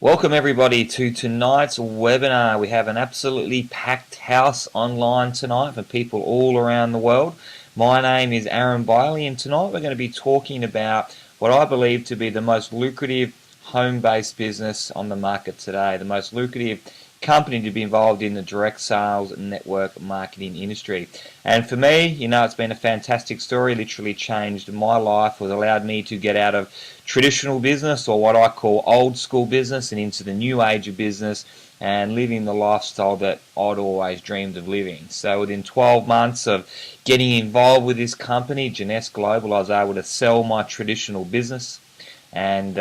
Welcome everybody to tonight's webinar. We have an absolutely packed house online tonight for people all around the world. My name is Aaron Biley, and tonight we're going to be talking about what I believe to be the most lucrative home-based business on the market today, the most lucrative company to be involved in the direct sales network marketing industry. And for me, it's been a fantastic story. Literally changed my life, was allowed me to get out of traditional business, or what I call old school business, and into the new age of business and living the lifestyle that I'd always dreamed of living. So within 12 months of getting involved with this company, Jeunesse Global, I was able to sell my traditional business and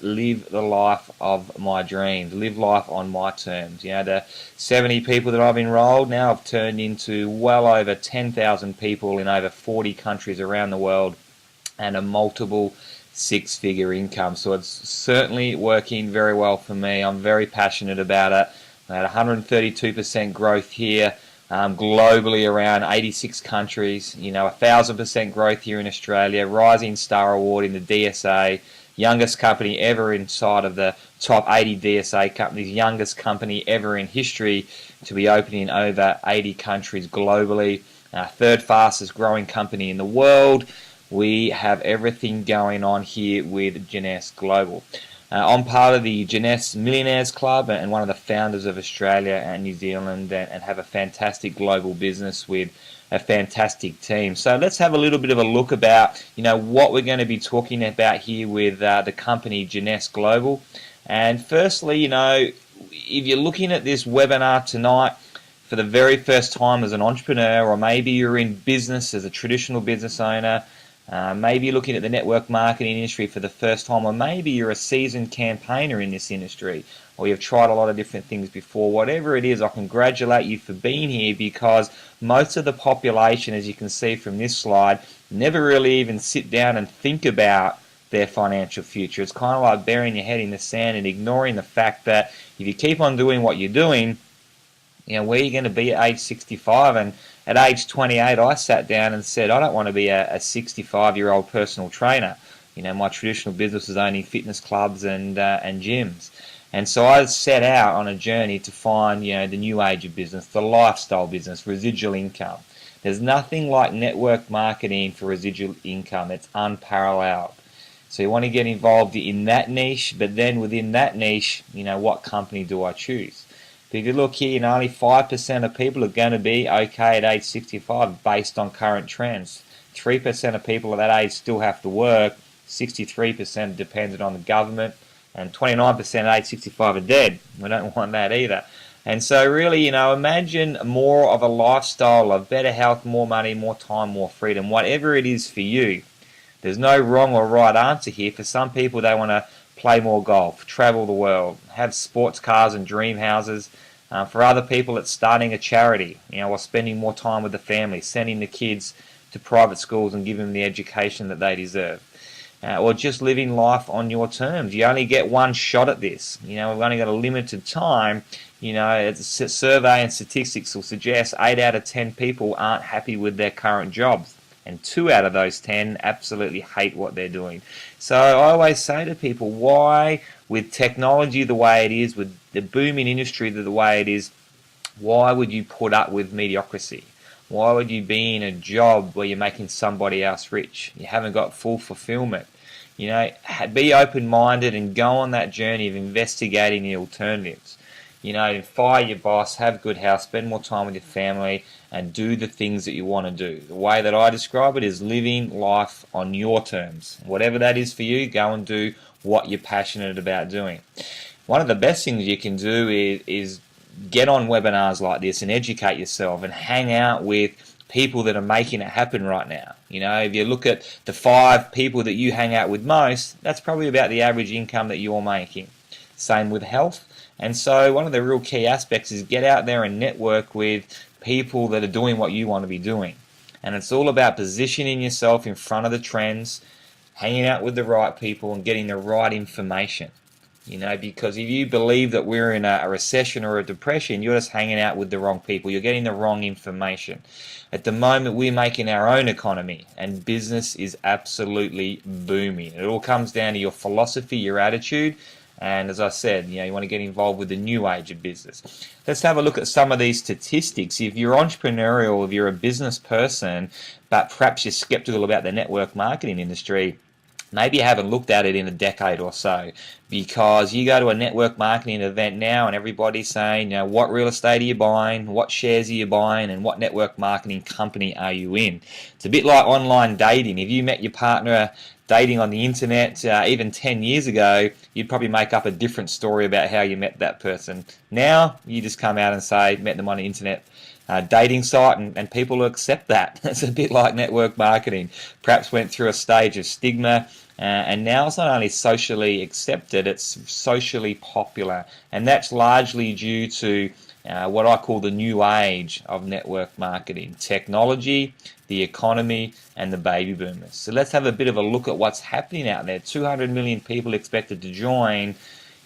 live the life of my dreams, live life on my terms. The 70 people that I've enrolled now have turned into well over 10,000 people in over 40 countries around the world, and a multiple six-figure income. So it's certainly working very well for me. I'm very passionate about it. I had 132% growth here, globally around 86 countries. 1,000% growth here in Australia. Rising Star Award in the DSA. Youngest company ever inside of the top 80 DSA companies. Youngest company ever in history to be opening in over 80 countries globally. Third fastest growing company in the world. We have everything going on here with Jeunesse Global. I'm part of the Jeunesse Millionaires Club and one of the founders of Australia and New Zealand, and have a fantastic global business with a fantastic team. So let's have a little bit of a look about what we're going to be talking about here with the company Jeunesse Global. And firstly, if you're looking at this webinar tonight for the very first time as an entrepreneur, or maybe you're in business as a traditional business owner, maybe you're looking at the network marketing industry for the first time, or maybe you're a seasoned campaigner in this industry, or you've tried a lot of different things before. Whatever it is, I congratulate you for being here, because most of the population, as you can see from this slide, never really even sit down and think about their financial future. It's kind of like burying your head in the sand and ignoring the fact that if you keep on doing what you're doing, where are you going to be at age 65? And at age 28, I sat down and said, I don't want to be a 65-year-old personal trainer. My traditional business was owning fitness clubs and gyms. And so I set out on a journey to find, the new age of business, the lifestyle business, residual income. There's nothing like network marketing for residual income. It's unparalleled. So you want to get involved in that niche, but then within that niche, what company do I choose? But if you look here, only 5% of people are going to be okay at age 65 based on current trends. 3% of people at that age still have to work. 63% dependent on the government. And 29% at age 65 are dead. We don't want that either. And so really, imagine more of a lifestyle of better health, more money, more time, more freedom, whatever it is for you. There's no wrong or right answer here. For some people, they want to play more golf, travel the world, have sports cars and dream houses. For other people, it's starting a charity, while spending more time with the family, sending the kids to private schools and giving them the education that they deserve. Or just living life on your terms. You only get one shot at this. We've only got a limited time. It's a survey and statistics will suggest 8 out of 10 people aren't happy with their current jobs. And 2 out of those 10 absolutely hate what they're doing. So I always say to people, why, with technology the way it is, with the booming industry the way it is, why would you put up with mediocrity? Why would you be in a job where you're making somebody else rich? You haven't got full fulfillment. Be open-minded and go on that journey of investigating the alternatives. Fire your boss, have good health, spend more time with your family, and do the things that you want to do. The way that I describe it is living life on your terms. Whatever that is for you, go and do what you're passionate about doing. One of the best things you can do is get on webinars like this and educate yourself and hang out with people that are making it happen right now. If you look at the 5 people that you hang out with most, that's probably about the average income that you're making. Same with health. And so one of the real key aspects is get out there and network with people that are doing what you want to be doing. And it's all about positioning yourself in front of the trends, hanging out with the right people and getting the right information. Because if you believe that we're in a recession or a depression, you're just hanging out with the wrong people. You're getting the wrong information. At the moment, we're making our own economy, and business is absolutely booming. It all comes down to your philosophy, your attitude, And as I said, you want to get involved with the new age of business. Let's have a look at some of these statistics. If you're entrepreneurial, if you're a business person, but perhaps you're skeptical about the network marketing industry, maybe you haven't looked at it in a decade or so, because you go to a network marketing event now and everybody's saying, what real estate are you buying, what shares are you buying, and what network marketing company are you in? It's a bit like online dating. If you met your partner dating on the internet even 10 years ago, you'd probably make up a different story about how you met that person. Now, you just come out and say, met them on the internet dating site, and people will accept that. It's a bit like network marketing. Perhaps went through a stage of stigma, and now it's not only socially accepted, it's socially popular. And that's largely due to what I call the new age of network marketing: technology, the economy, and the baby boomers. So let's have a bit of a look at what's happening out there. 200 million people expected to join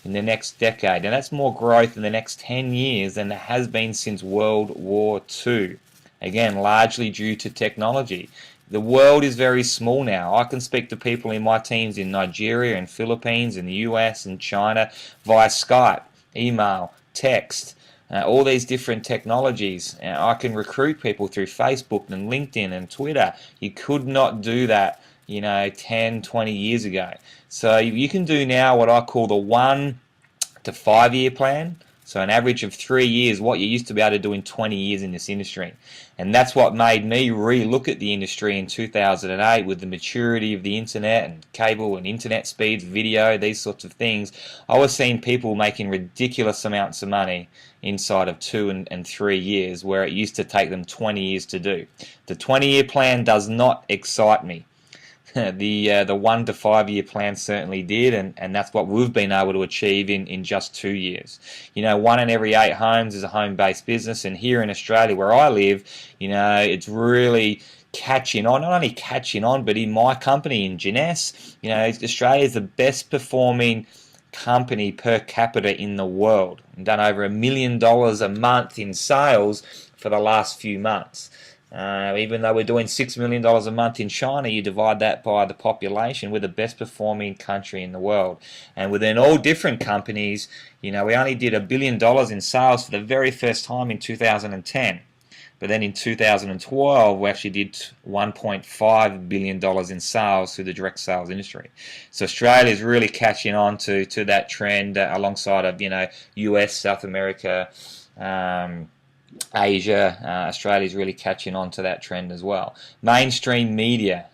in the next decade, and that's more growth in the next 10 years than there has been since World War II. Again, largely due to technology. The world is very small now. I can speak to people in my teams in Nigeria and Philippines, in the US and China via Skype, email, text, all these different technologies. I can recruit people through Facebook and LinkedIn and Twitter. You could not do that 10, 20 years ago. So you can do now what I call the 1 to 5 year plan. So an average of 3 years, what you used to be able to do in 20 years in this industry. And that's what made me re-look at the industry in 2008 with the maturity of the internet and cable and internet speeds, video, these sorts of things. I was seeing people making ridiculous amounts of money inside of 2 and 3 years, where it used to take them 20 years to do. The 20-year plan does not excite me. The 1 to 5 year plan certainly did, and that's what we've been able to achieve in just 2 years. 1 in every 8 homes is a home-based business, and here in Australia where I live, it's really catching on. Not only catching on, but in my company, in Jeunesse, Australia is the best performing company per capita in the world. We've done over $1 million a month in sales for the last few months. Even though we're doing $6 million a month in China, you divide that by the population, we're the best performing country in the world. And within all different companies, we only did $1 billion in sales for the very first time in 2010. But then in 2012, we actually did $1.5 billion in sales through the direct sales industry. So Australia is really catching on to that trend alongside of, US, South America, Asia. Australia is really catching on to that trend as well. Mainstream media,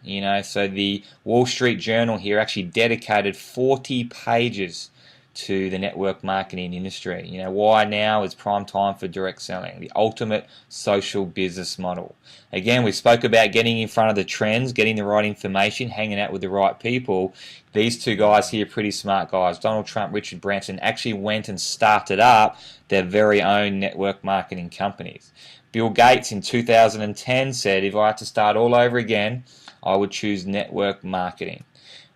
so the Wall Street Journal here actually dedicated 40 pages to the network marketing industry. Why now is prime time for direct selling, the ultimate social business model. Again, we spoke about getting in front of the trends, getting the right information, hanging out with the right people. These two guys here, pretty smart guys, Donald Trump, Richard Branson, actually went and started up their very own network marketing companies. Bill Gates in 2010 said, if I had to start all over again, I would choose network marketing.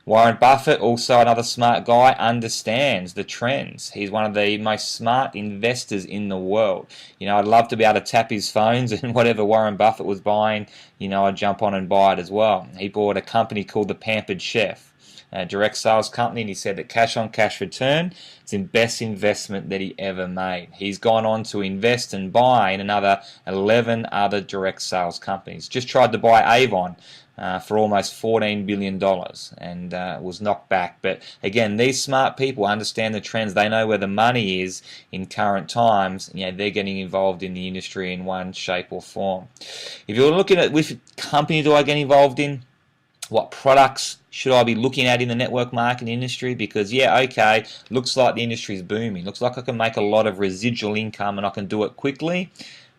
Warren Buffett, also another smart guy, understands the trends. He's one of the most smart investors in the world. I'd love to be able to tap his phones, and whatever Warren Buffett was buying, I'd jump on and buy it as well. He bought a company called the Pampered Chef, a direct sales company, and he said that cash on cash return, it's the best investment that he ever made. He's gone on to invest and buy in another 11 other direct sales companies. Just tried to buy Avon for almost $14 billion and was knocked back. But again, these smart people understand the trends. They know where the money is in current times. They're getting involved in the industry in one shape or form. If you're looking at which company do I get involved in, what products should I be looking at in the network marketing industry? Because looks like the industry is booming. Looks like I can make a lot of residual income and I can do it quickly.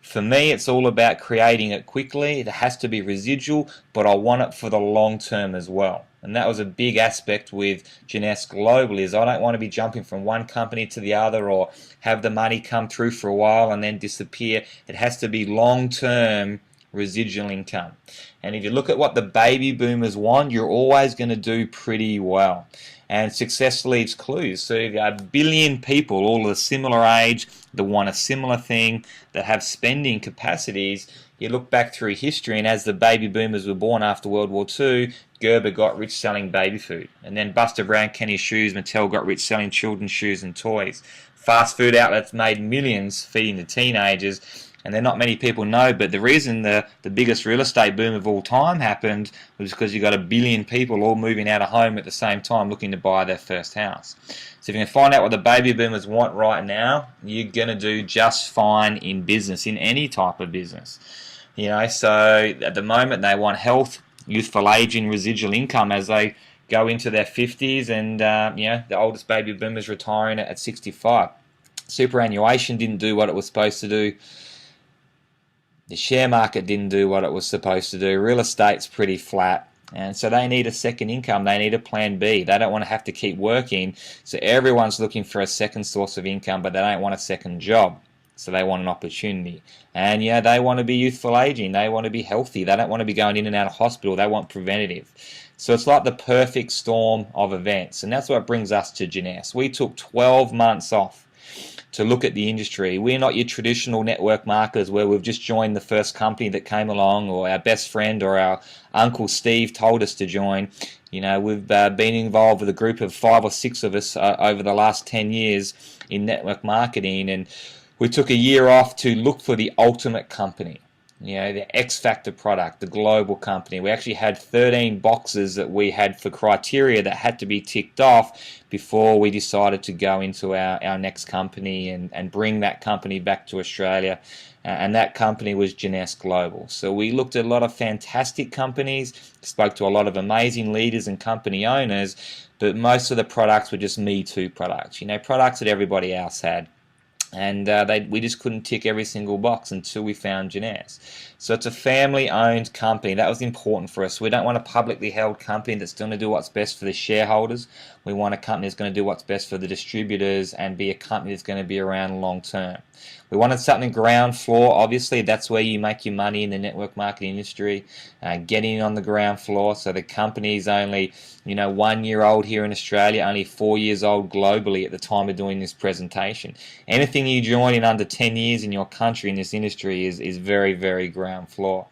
For me, it's all about creating it quickly. It has to be residual, but I want it for the long term as well. And that was a big aspect with Jeunesse Global, is I don't want to be jumping from one company to the other or have the money come through for a while and then disappear. It has to be long-term residual income. And if you look at what the baby boomers want, you're always going to do pretty well. And success leaves clues. So you've got 1 billion people, all of a similar age, that want a similar thing, that have spending capacities. You look back through history, and as the baby boomers were born after World War II, Gerber got rich selling baby food. And then Buster Brown, Kenny Shoes, Mattel got rich selling children's shoes and toys. Fast food outlets made millions feeding the teenagers. And there not many people know, but the reason the biggest real estate boom of all time happened was because you got 1 billion people all moving out of home at the same time looking to buy their first house. So if you can find out what the baby boomers want right now, you're going to do just fine in business, in any type of business. So at the moment they want health, youthful aging, residual income as they go into their 50s, and the oldest baby boomers retiring at 65. Superannuation didn't do what it was supposed to do. The share market didn't do what it was supposed to do. Real estate's pretty flat. And so they need a second income. They need a plan B. They don't want to have to keep working. So everyone's looking for a second source of income, but they don't want a second job. So they want an opportunity. And they want to be youthful aging. They want to be healthy. They don't want to be going in and out of hospital. They want preventative. So it's like the perfect storm of events. And that's what brings us to Jeunesse. We took 12 months off to look at the industry. We're not your traditional network marketers where we've just joined the first company that came along, or our best friend or our Uncle Steve told us to join. We've been involved with a group of 5 or 6 of us over the last 10 years in network marketing, and we took a year off to look for the ultimate company. The X Factor product, the global company. We actually had 13 boxes that we had for criteria that had to be ticked off before we decided to go into our next company and bring that company back to Australia. And that company was Jeunesse Global. So we looked at a lot of fantastic companies, spoke to a lot of amazing leaders and company owners, but most of the products were just Me Too products, products that everybody else had. And we just couldn't tick every single box until we found Jeunesse. So it's a family-owned company. That was important for us. We don't want a publicly held company that's going to do what's best for the shareholders. We want a company that's going to do what's best for the distributors and be a company that's going to be around long term. We wanted something ground floor. Obviously, that's where you make your money in the network marketing industry, getting on the ground floor. So the company's only 1 year old here in Australia, only 4 years old globally at the time of doing this presentation. Anything you join in under 10 years in your country in this industry is very, very ground floor.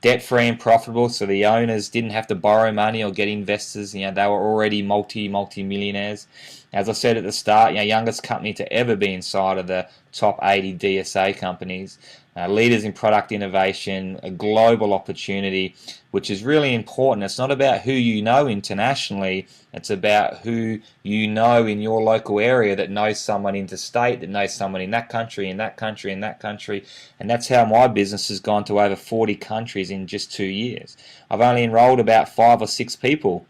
Debt-free and profitable, so the owners didn't have to borrow money or get investors. They were already multi-millionaires. As I said at the start, youngest company to ever be inside of the top 80 DSA companies. Leaders in product innovation, a global opportunity, which is really important. It's not about who you know internationally, it's about who you know in your local area that knows someone interstate, that knows someone in that country, in that country, in that country. And that's how my business has gone to over 40 countries in just 2 years. I've only enrolled about 5 or 6 people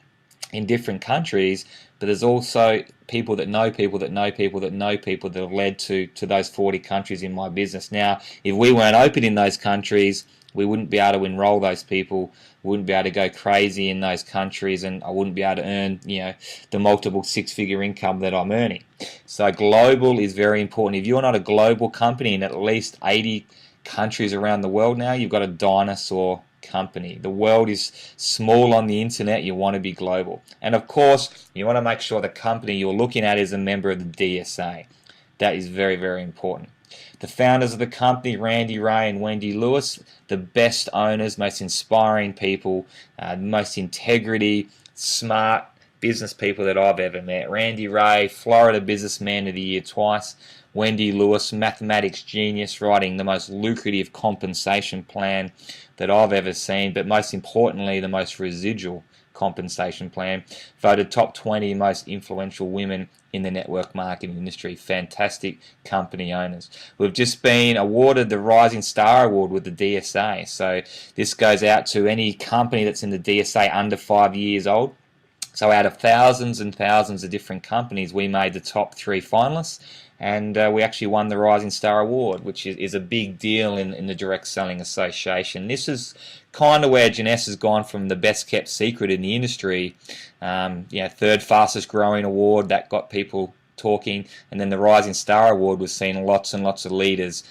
in different countries, but there's also people that know people that know people that know people that have led to those 40 countries in my business. Now, if we weren't open in those countries, we wouldn't be able to enroll those people, wouldn't be able to go crazy in those countries, and I wouldn't be able to earn the multiple 6-figure income that I'm earning. So global is very important. If you're not a global company in at least 80 countries around the world now, you've got a dinosaur company. The world is small on the internet. You want to be global. And of course, you want to make sure the company you're looking at is a member of the DSA. That is very, very important. The founders of the company, Randy Ray and Wendy Lewis, the best owners, most inspiring people, most integrity, smart business people that I've ever met. Randy Ray, Florida Businessman of the Year twice. Wendy Lewis, mathematics genius, writing the most lucrative compensation plan that I've ever seen, but most importantly, the most residual compensation plan. Voted top 20 most influential women in the network marketing industry. Fantastic company owners. We've just been awarded the Rising Star Award with the DSA. So this goes out to any company that's in the DSA under 5 years old. So out of thousands and thousands of different companies, we made the top 3 finalists, and we actually won the Rising Star Award, which is a big deal in the Direct Selling Association. This is kind of where Jeunesse has gone from the best kept secret in the industry, third fastest growing award that got people talking, and then the Rising Star Award was seeing lots and lots of leaders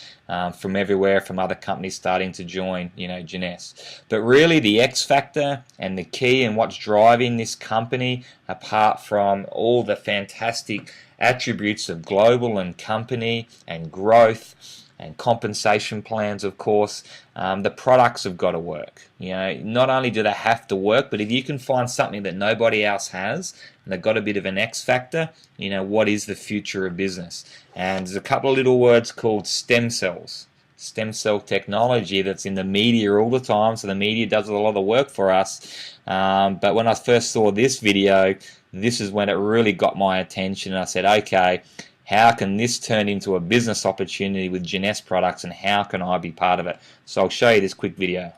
from everywhere, from other companies starting to join, Jeunesse. But really the X factor and the key and what's driving this company, apart from all the fantastic attributes of global and company and growth, and compensation plans, of course. The products have got to work. Not only do they have to work, but if you can find something that nobody else has, and they've got a bit of an X factor, what is the future of business? And there's a couple of little words called stem cells. Stem cell technology that's in the media all the time, so the media does a lot of the work for us. But when I first saw this video, this is when it really got my attention, and I said, okay, how can this turn into a business opportunity with Jeunesse products, and how can I be part of it? So I'll show you this quick video.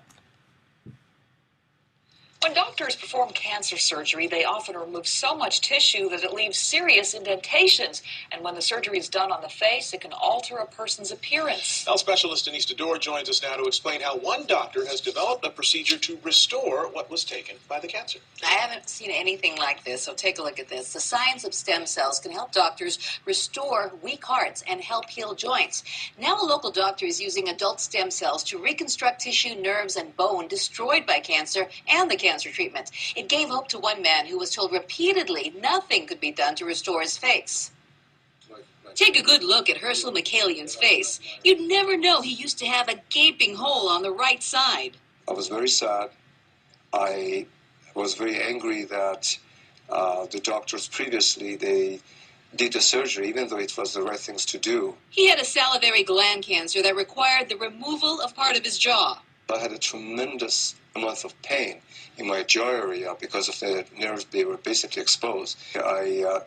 When doctors perform cancer surgery, they often remove so much tissue that it leaves serious indentations. And when the surgery is done on the face, it can alter a person's appearance. Health specialist Denise Dedore joins us now to explain how one doctor has developed a procedure to restore what was taken by the cancer. I haven't seen anything like this, so take a look at this. The science of stem cells can help doctors restore weak hearts and help heal joints. Now a local doctor is using adult stem cells to reconstruct tissue, nerves, and bone destroyed by cancer and the cancer treatment. It gave hope to one man who was told repeatedly nothing could be done to restore his face. Take a good look at Herschel McCallian's face. You'd never know he used to have a gaping hole on the right side. I was very sad. I was very angry that the doctors previously, they did the surgery, even though it was the right things to do. He had a salivary gland cancer that required the removal of part of his jaw. I had a tremendous amount of pain in my jaw area because of the nerves. They were basically exposed. I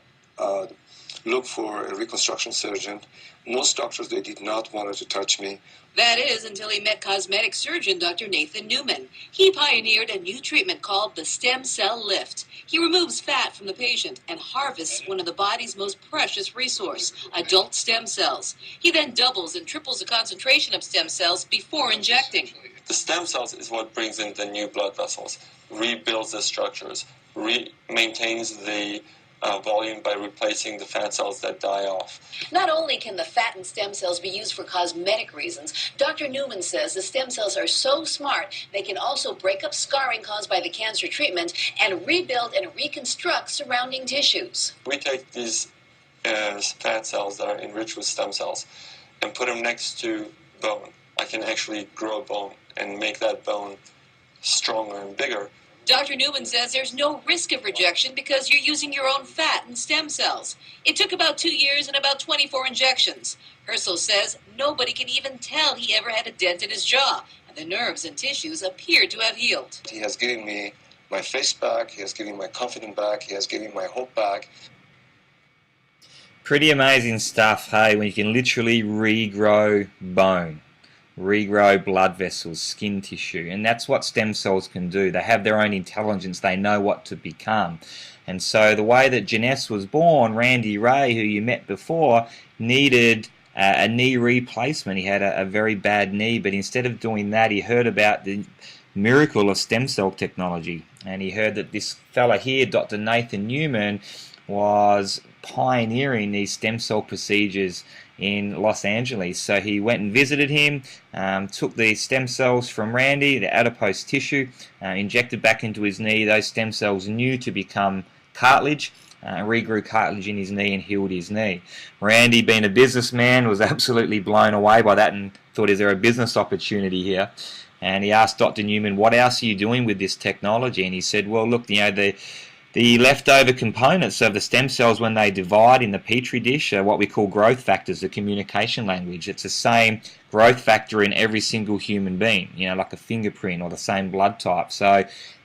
looked for a reconstruction surgeon. Most doctors, they did not want to touch me. That is, until he met cosmetic surgeon Dr. Nathan Newman. He pioneered a new treatment called the stem cell lift. He removes fat from the patient and harvests one of the body's most precious resource, adult stem cells. He then doubles and triples the concentration of stem cells before injecting. The stem cells is what brings in the new blood vessels, rebuilds the structures, maintains the volume by replacing the fat cells that die off. Not only can the fat and stem cells be used for cosmetic reasons, Dr. Newman says the stem cells are so smart they can also break up scarring caused by the cancer treatment and rebuild and reconstruct surrounding tissues. We take these fat cells that are enriched with stem cells and put them next to bone. I can actually grow a bone and make that bone stronger and bigger. Dr. Newman says there's no risk of rejection because you're using your own fat and stem cells. It took about 2 years and about 24 injections. Herschel says nobody can even tell he ever had a dent in his jaw, and the nerves and tissues appear to have healed. He has given me my face back. He has given my confidence back. He has given my hope back. Pretty amazing stuff, hey, when you can literally regrow bone, regrow blood vessels, skin tissue, and that's what stem cells can do. They have their own intelligence. They know what to become. And so the way that Jeunesse was born, Randy Ray, who you met before, needed a knee replacement. He had a very bad knee, but instead of doing that, he heard about the miracle of stem cell technology, and he heard that this fella here, Dr. Nathan Newman, was pioneering these stem cell procedures in Los Angeles. So he went and visited him, took the stem cells from Randy, the adipose tissue, injected back into his knee. Those stem cells knew to become cartilage, regrew cartilage in his knee and healed his knee. Randy, being a businessman, was absolutely blown away by that and thought, is there a business opportunity here? And he asked Dr. Newman, what else are you doing with this technology? And he said, well, look, the leftover components of the stem cells, when they divide in the petri dish, are what we call growth factors, the communication language. It's the same growth factor in every single human being, like a fingerprint or the same blood type. So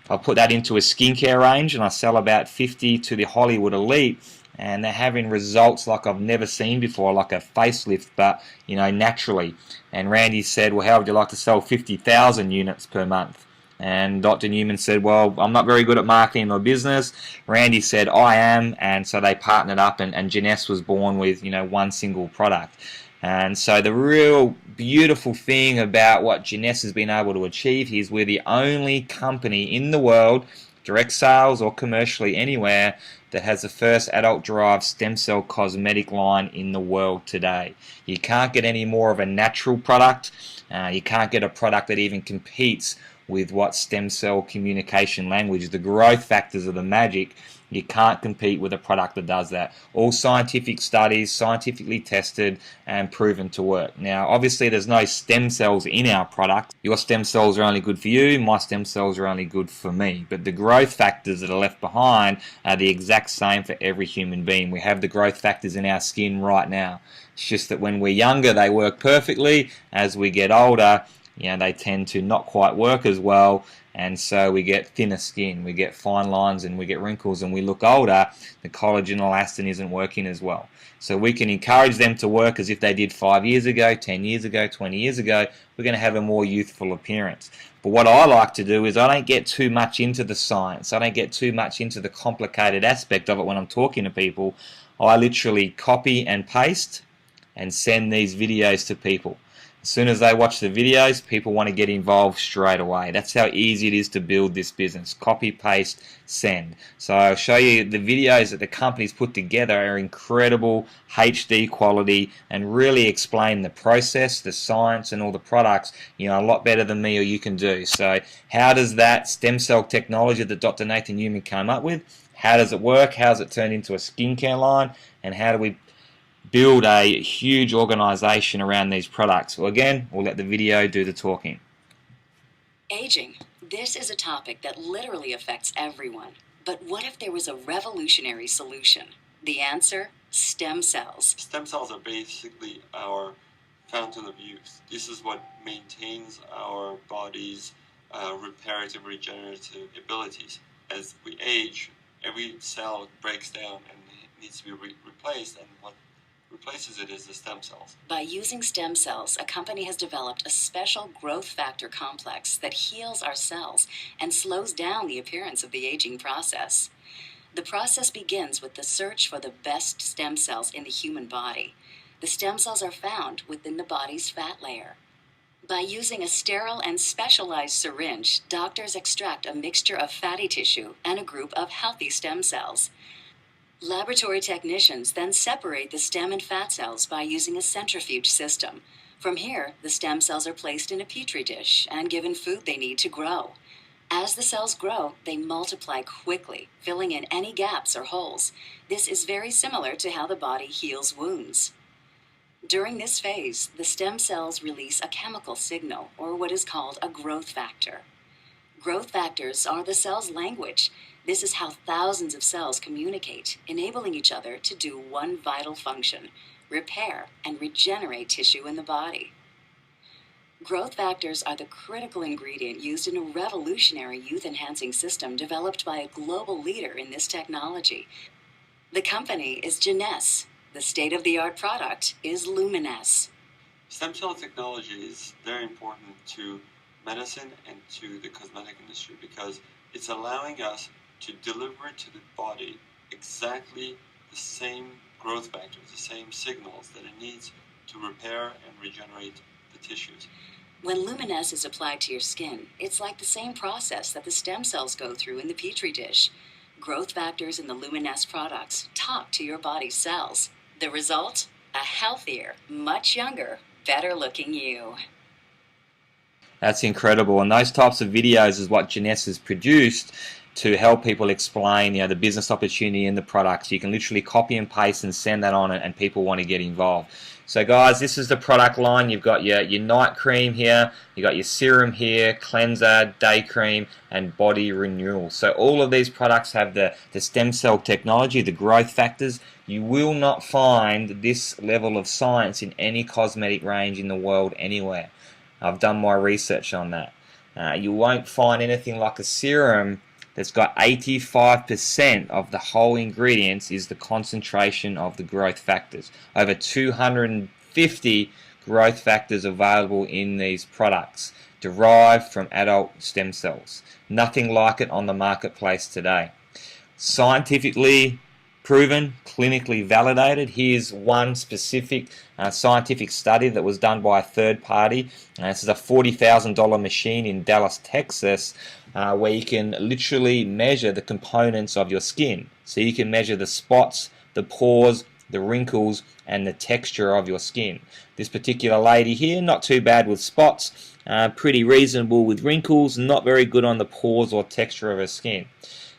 I'll put that into a skincare range, and I sell about 50 to the Hollywood elite, and they're having results like I've never seen before, like a facelift, but naturally. And Randy said, well, how would you like to sell 50,000 units per month? And Dr. Newman said, well, I'm not very good at marketing my business. Randy said, I am. And so they partnered up, and Jeunesse was born with, one single product. And so the real beautiful thing about what Jeunesse has been able to achieve is we're the only company in the world, direct sales or commercially anywhere, that has the first adult-derived stem cell cosmetic line in the world today. You can't get any more of a natural product. You can't get a product that even competes with what stem cell communication language. The growth factors are the magic. You can't compete with a product that does that. All scientific studies, scientifically tested and proven to work. Now, obviously, there's no stem cells in our product. Your stem cells are only good for you. My stem cells are only good for me. But the growth factors that are left behind are the exact same for every human being. We have the growth factors in our skin right now. It's just that when we're younger, they work perfectly. As we get older, they tend to not quite work as well, and so we get thinner skin, we get fine lines, and we get wrinkles, and we look older. The collagen elastin isn't working as well. So we can encourage them to work as if they did 5 years ago, 10 years ago, 20 years ago. We're going to have a more youthful appearance. But what I like to do is I don't get too much into the science. I don't get too much into the complicated aspect of it when I'm talking to people. I literally copy and paste and send these videos to people. As soon as they watch the videos, people want to get involved straight away. That's how easy it is to build this business. Copy, paste, send. So I'll show you the videos that the company's put together are incredible HD quality and really explain the process, the science, and all the products, a lot better than me or you can do. So how does that stem cell technology that Dr. Nathan Newman came up with, how does it work? How does it turn into a skincare line? And how do we build a huge organization around these products? Well, again, we'll let the video do the talking. Aging. This is a topic that literally affects everyone. But what if there was a revolutionary solution? The answer? Stem cells. Stem cells are basically our fountain of youth. This is what maintains our body's reparative, regenerative abilities. As we age, every cell breaks down and needs to be replaced, and what replaces it is the stem cells. By using stem cells, a company has developed a special growth factor complex that heals our cells and slows down the appearance of the aging process. The process begins with the search for the best stem cells in the human body. The stem cells are found within the body's fat layer. By using a sterile and specialized syringe, doctors extract a mixture of fatty tissue and a group of healthy stem cells. Laboratory technicians then separate the stem and fat cells by using a centrifuge system. From here, the stem cells are placed in a petri dish and given food they need to grow. As the cells grow, they multiply quickly, filling in any gaps or holes. This is very similar to how the body heals wounds. During this phase, the stem cells release a chemical signal, or what is called a growth factor. Growth factors are the cell's language. This is how thousands of cells communicate, enabling each other to do one vital function: repair and regenerate tissue in the body. Growth factors are the critical ingredient used in a revolutionary youth-enhancing system developed by a global leader in this technology. The company is Jeunesse. The state-of-the-art product is Luminesce. Stem cell technology is very important to medicine and to the cosmetic industry because it's allowing us to deliver to the body exactly the same growth factors, the same signals that it needs to repair and regenerate the tissues. When Luminesce is applied to your skin, it's like the same process that the stem cells go through in the petri dish. Growth factors in the Luminesce products talk to your body's cells. The result? A healthier, much younger, better-looking you. That's incredible, and those types of videos is what Jeunesse has produced to help people explain, the business opportunity in the products. You can literally copy and paste and send that on, and people want to get involved. So guys, this is the product line. You've got your night cream here, you've got your serum here, cleanser, day cream, and body renewal. So all of these products have the stem cell technology, the growth factors. You will not find this level of science in any cosmetic range in the world anywhere. I've done my research on that. You won't find anything like a serum that's got 85% of the whole ingredients is the concentration of the growth factors. Over 250 growth factors available in these products derived from adult stem cells. Nothing like it on the marketplace today. Scientifically proven, clinically validated. Here's one specific scientific study that was done by a third party. This is a $40,000 machine in Dallas, Texas, where you can literally measure the components of your skin. So you can measure the spots, the pores, the wrinkles, and the texture of your skin. This particular lady here, not too bad with spots. pretty reasonable with wrinkles, not very good on the pores or texture of her skin.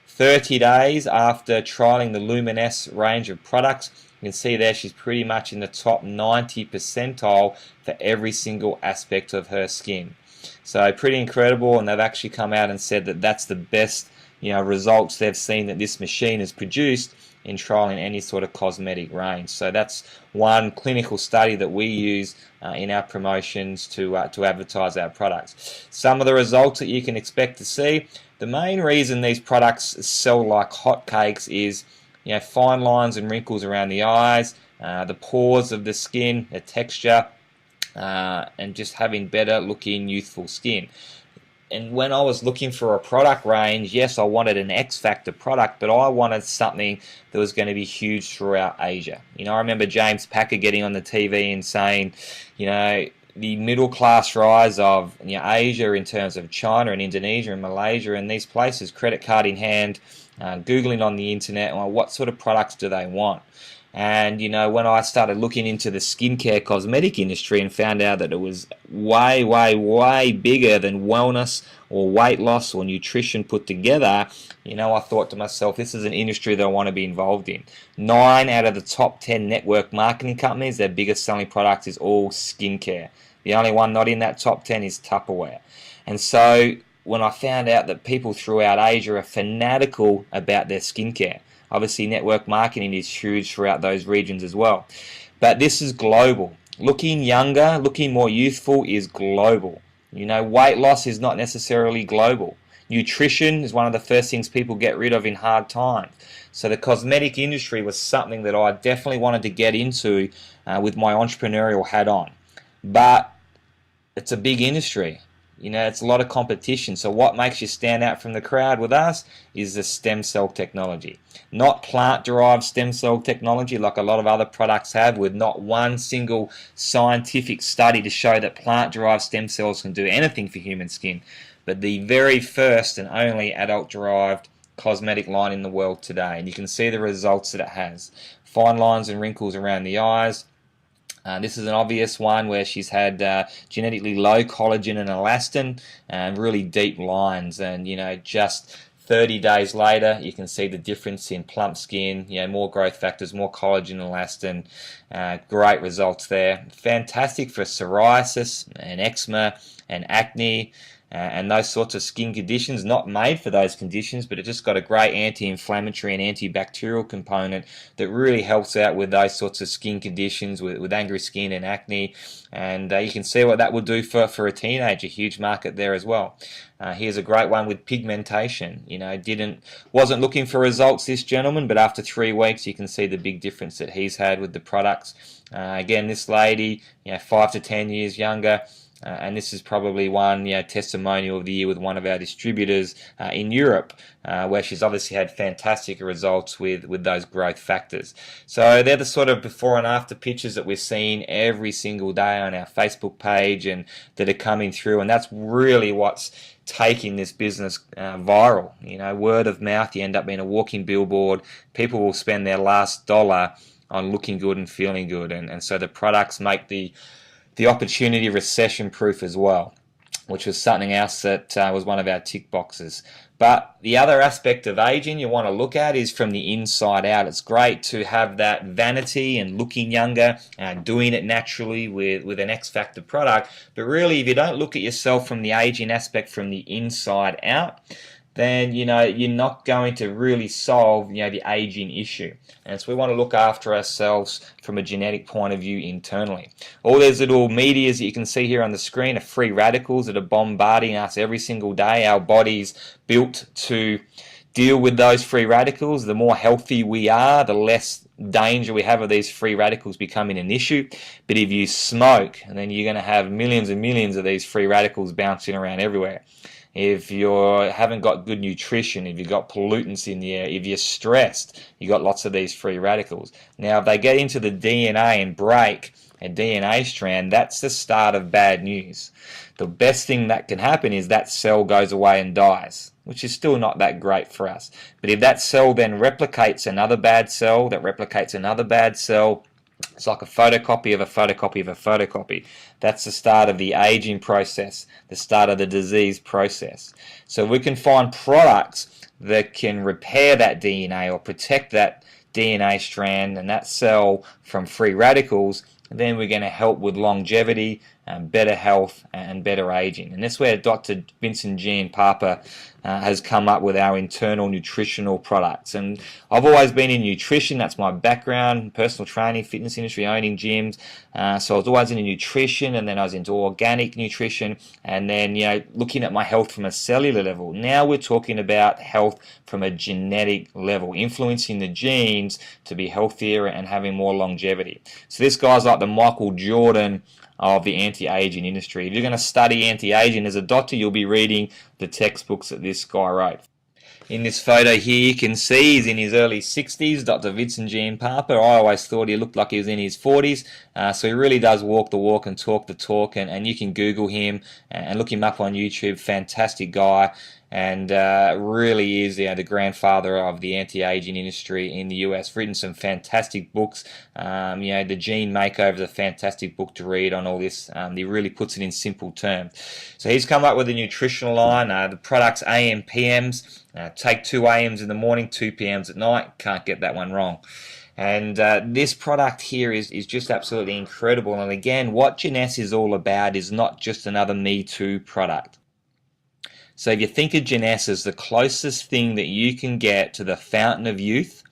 30 days after trialing the Luminous range of products, you can see there she's pretty much in the top 90 percentile for every single aspect of her skin. So pretty incredible, and they've actually come out and said that that's the best results they've seen that this machine has produced in trialing any sort of cosmetic range. So that's one clinical study that we use in our promotions to advertise our products. Some of the results that you can expect to see. The main reason these products sell like hotcakes is fine lines and wrinkles around the eyes, the pores of the skin, the texture, and just having better looking youthful skin. And when I was looking for a product range, yes, I wanted an X Factor product, but I wanted something that was going to be huge throughout Asia. I remember James Packer getting on the TV and saying, the middle class rise of Asia in terms of China and Indonesia and Malaysia and these places, credit card in hand, Googling on the internet, what sort of products do they want? And when I started looking into the skincare cosmetic industry and found out that it was way, way, way bigger than wellness or weight loss or nutrition put together, I thought to myself, this is an industry that I want to be involved in. 9 out of the top 10 network marketing companies, their biggest selling product is all skincare. The only one not in that top 10 is Tupperware. And so when I found out that people throughout Asia are fanatical about their skincare, obviously network marketing is huge throughout those regions as well. But this is global. Looking younger, looking more youthful is global. Weight loss is not necessarily global. Nutrition is one of the first things people get rid of in hard times. So the cosmetic industry was something that I definitely wanted to get into with my entrepreneurial hat on. But it's a big industry. It's a lot of competition. So what makes you stand out from the crowd with us is the stem cell technology. Not plant-derived stem cell technology like a lot of other products have, with not one single scientific study to show that plant-derived stem cells can do anything for human skin, but the very first and only adult-derived cosmetic line in the world today. And you can see the results that it has. Fine lines and wrinkles around the eyes. This is an obvious one where she's had genetically low collagen and elastin and really deep lines, and just 30 days later you can see the difference in plump skin, more growth factors, more collagen and elastin. Great results there. Fantastic for psoriasis and eczema and acne and those sorts of skin conditions. Not made for those conditions, but it just got a great anti-inflammatory and antibacterial component that really helps out with those sorts of skin conditions, with angry skin and acne. And you can see what that would do for a teenager. Huge market there as well. Here's a great one with pigmentation. Wasn't looking for results, this gentleman, but after 3 weeks you can see the big difference that he's had with the products. Again, this lady, 5 to 10 years younger. And this is probably one testimonial of the year with one of our distributors in Europe, where she's obviously had fantastic results with those growth factors. So they're the sort of before and after pictures that we're seeing every single day on our Facebook page and that are coming through, and that's really what's taking this business viral. Word of mouth, you end up being a walking billboard. People will spend their last dollar on looking good and feeling good, and so the products make the opportunity recession proof as well, which was something else that was one of our tick boxes. But the other aspect of aging you want to look at is from the inside out. It's great to have that vanity and looking younger, doing it naturally with an X Factor product, but really if you don't look at yourself from the aging aspect from the inside out, then you're not going to really solve the aging issue. And so we want to look after ourselves from a genetic point of view internally. All these little medias that you can see here on the screen are free radicals that are bombarding us every single day. Our body's built to deal with those free radicals. The more healthy we are, the less danger we have of these free radicals becoming an issue. But if you smoke, then you're going to have millions and millions of these free radicals bouncing around everywhere. If you haven't got good nutrition, if you've got pollutants in the air, if you're stressed, you've got lots of these free radicals. Now, if they get into the DNA and break a DNA strand, that's the start of bad news. The best thing that can happen is that cell goes away and dies, which is still not that great for us. But if that cell then replicates another bad cell, that replicates another bad cell, It's like a photocopy of a photocopy of a photocopy. That's the start of the aging process, the start of the disease process. So we can find products that can repair that DNA or protect that DNA strand and that cell from free radicals. Then we're going to help with longevity, better health, and better aging. And that's where Dr. Vincent Jean Papa has come up with our internal nutritional products. And I've always been in nutrition. That's my background, personal training, fitness industry, owning gyms. So I was always into nutrition, and then I was into organic nutrition, and then looking at my health from a cellular level. Now we're talking about health from a genetic level, influencing the genes to be healthier and having more longevity. So this guy's like the Michael Jordan of the anti-aging industry. If you're going to study anti-aging as a doctor, you'll be reading the textbooks that this guy wrote. In this photo here, you can see he's in his early 60s, Dr. Vincent Jean Papa. I always thought he looked like he was in his 40s, so he really does walk the walk and talk the talk, and you can Google him and look him up on YouTube. Fantastic guy, and really is the grandfather of the anti-aging industry in the US. Written some fantastic books. The Gene Makeover is a fantastic book to read on all this. He really puts it in simple terms. So he's come up with a nutritional line. The products AM PMs. Take 2 AMs in the morning, 2 PMs at night. Can't get that one wrong. And this product here is just absolutely incredible. And again, what Jeunesse is all about is not just another Me Too product. So if you think of Jeunesse as the closest thing that you can get to the fountain of youth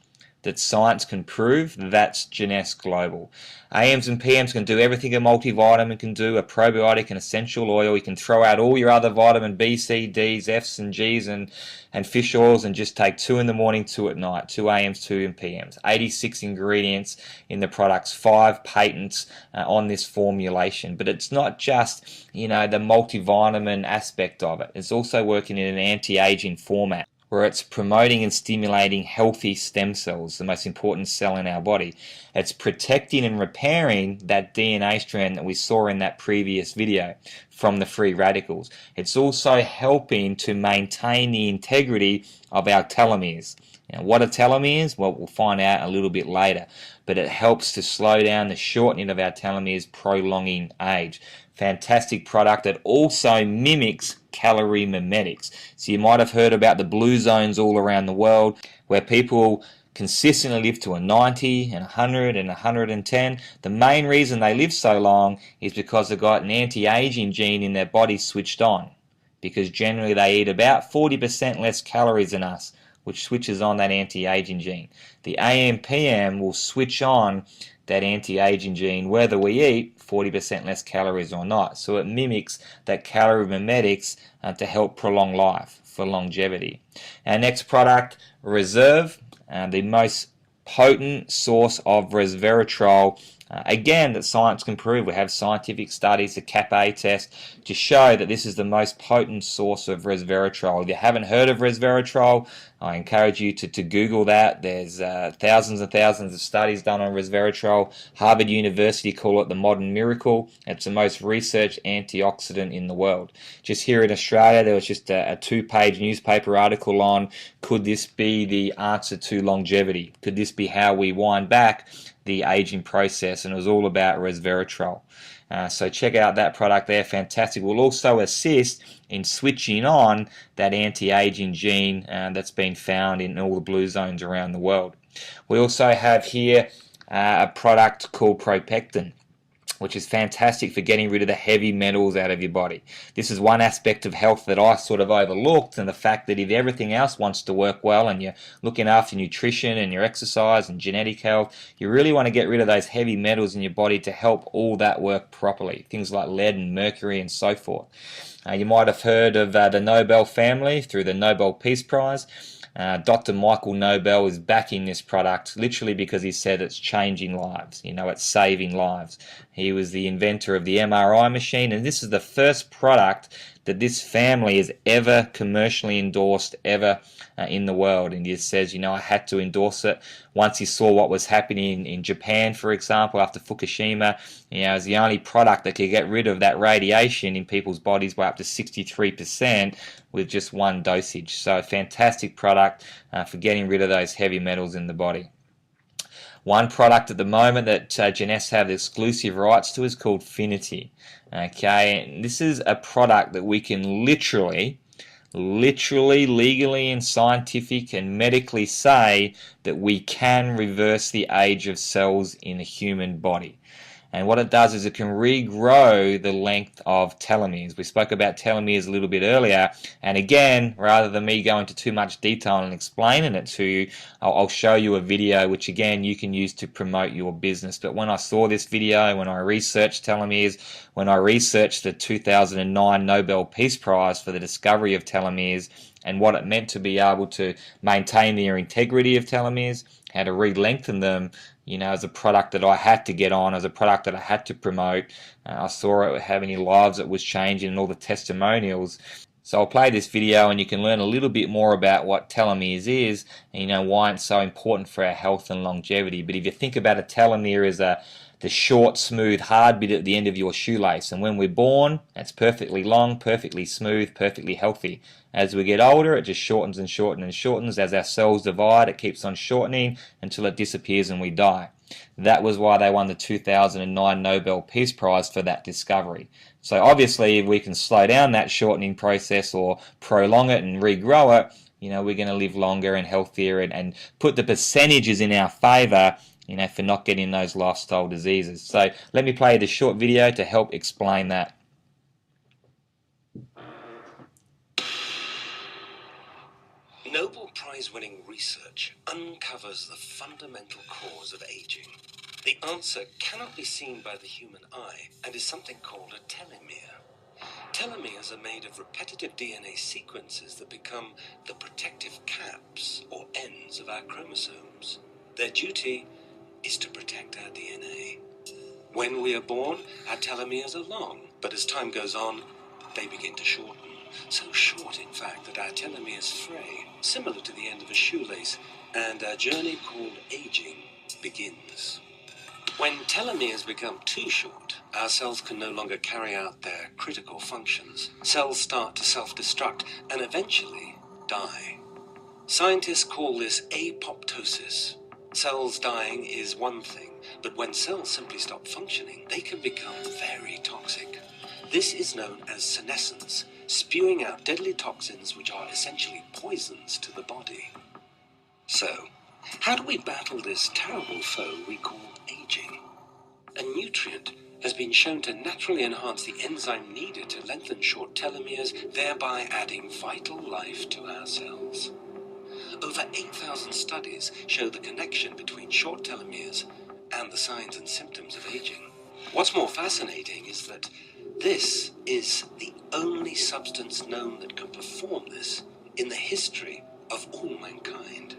that science can prove, that's Jeunesse Global. AMs and PMs can do everything a multivitamin can do, a probiotic and essential oil. You can throw out all your other vitamin B, C, Ds, Fs and Gs and fish oils and just take 2 in the morning, 2 at night, 2 AMs, 2 in PMs. 86 ingredients in the products, 5 patents on this formulation. But it's not just, the multivitamin aspect of it. It's also working in an anti-aging format, where it's promoting and stimulating healthy stem cells, the most important cell in our body. It's protecting and repairing that DNA strand that we saw in that previous video from the free radicals. It's also helping to maintain the integrity of our telomeres. Now, what are telomeres? Well, we'll find out a little bit later, but it helps to slow down the shortening of our telomeres, prolonging age. Fantastic product that also mimics calorie mimetics. So you might have heard about the blue zones all around the world where people consistently live to a 90 and 100 and 110. The main reason they live so long is because they've got an anti-aging gene in their body switched on, because generally they eat about 40% less calories than us, which switches on that anti-aging gene. The AM/PM will switch on that anti-aging gene whether we eat 40% less calories or not. So it mimics that calorie mimetics to help prolong life, for longevity. Our next product, Reserve, the most potent source of resveratrol. Again, that science can prove. We have scientific studies, the CAP-A test, to show that this is the most potent source of resveratrol. If you haven't heard of resveratrol, I encourage you to Google that. There's thousands and thousands of studies done on resveratrol. Harvard University call it the modern miracle. It's the most researched antioxidant in the world. Just here in Australia, there was just a 2-page newspaper article on, could this be the answer to longevity? Could this be how we wind back the aging process? And it was all about resveratrol. So check out that product there, fantastic. Will also assist in switching on that anti-aging gene that's been found in all the blue zones around the world. We also have here a product called Propectin, which is fantastic for getting rid of the heavy metals out of your body. This is one aspect of health that I sort of overlooked, and the fact that if everything else wants to work well and you're looking after nutrition and your exercise and genetic health, you really want to get rid of those heavy metals in your body to help all that work properly. Things like lead and mercury and so forth. You might have heard of the Nobel family through the Nobel Peace Prize. Dr. Michael Nobel is backing this product literally because he said it's changing lives, it's saving lives. He was the inventor of the MRI machine, and this is the first product that this family has ever commercially endorsed ever in the world. And he says, I had to endorse it once he saw what was happening in Japan, for example, after Fukushima. It was the only product that could get rid of that radiation in people's bodies by up to 63% with just one dosage. So a fantastic product for getting rid of those heavy metals in the body. One product at the moment that Jeunesse have exclusive rights to is called Finity. Okay, and this is a product that we can literally, legally and scientific and medically say that we can reverse the age of cells in a human body. And what it does is it can regrow the length of telomeres. We spoke about telomeres a little bit earlier, and again, rather than me go into too much detail and explaining it to you, I'll show you a video which again you can use to promote your business. But when I saw this video, when I researched telomeres, when I researched the 2009 Nobel Peace Prize for the discovery of telomeres and what it meant to be able to maintain the integrity of telomeres, how to re-lengthen them, as a product that I had to get on, as a product that I had to promote. I saw it, how many lives it was changing and all the testimonials. So I'll play this video and you can learn a little bit more about what telomeres is and why it's so important for our health and longevity. But if you think about a telomere as the short, smooth, hard bit at the end of your shoelace, and when we're born, it's perfectly long, perfectly smooth, perfectly healthy. As we get older, it just shortens and shortens and shortens. As our cells divide, it keeps on shortening until it disappears and we die. That was why they won the 2009 Nobel Peace Prize for that discovery. So obviously, if we can slow down that shortening process or prolong it and regrow it, we're going to live longer and healthier and put the percentages in our favor, for not getting those lifestyle diseases. So let me play this short video to help explain that. Nobel Prize-winning research uncovers the fundamental cause of aging. The answer cannot be seen by the human eye and is something called a telomere. Telomeres are made of repetitive DNA sequences that become the protective caps or ends of our chromosomes. Their duty is to protect our DNA. When we are born, our telomeres are long, but as time goes on, they begin to shorten. So short, in fact, that our telomeres fray, similar to the end of a shoelace, and our journey called aging begins. When telomeres become too short, our cells can no longer carry out their critical functions. Cells start to self-destruct and eventually die. Scientists call this apoptosis. Cells dying is one thing, but when cells simply stop functioning, they can become very toxic. This is known as senescence, spewing out deadly toxins which are essentially poisons to the body. So, how do we battle this terrible foe we call aging? A nutrient has been shown to naturally enhance the enzyme needed to lengthen short telomeres, thereby adding vital life to our cells. Over 8,000 studies show the connection between short telomeres and the signs and symptoms of aging. What's more fascinating is that this is the only substance known that can perform this in the history of all mankind.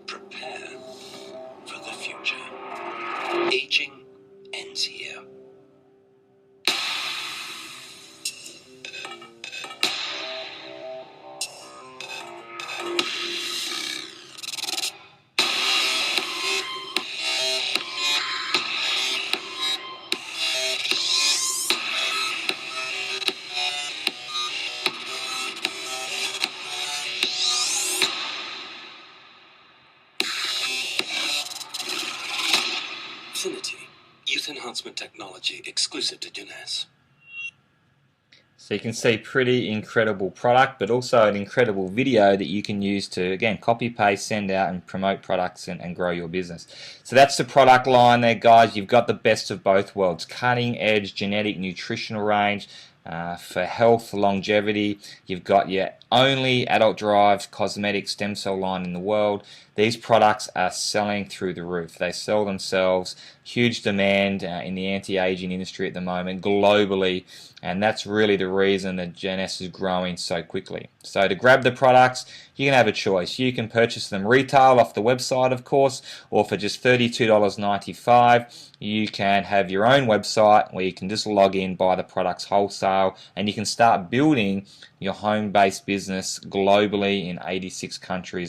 Prepare for the future. Aging ends here. Youth enhancement technology exclusive to Jeunesse. So you can see pretty incredible product, but also an incredible video that you can use to, again, copy, paste, send out and promote products and grow your business. So that's the product line there, guys. You've got the best of both worlds. Cutting edge genetic nutritional range for health, longevity. You've got your only adult-derived cosmetic stem cell line in the world. These products are selling through the roof. They sell themselves. Huge demand in the anti-aging industry at the moment globally, and that's really the reason that Jeunesse is growing so quickly. So to grab the products, you can have a choice. You can purchase them retail off the website, of course, or for just $32.95, you can have your own website where you can just log in, buy the products wholesale, and you can start building your home-based business globally in 86 countries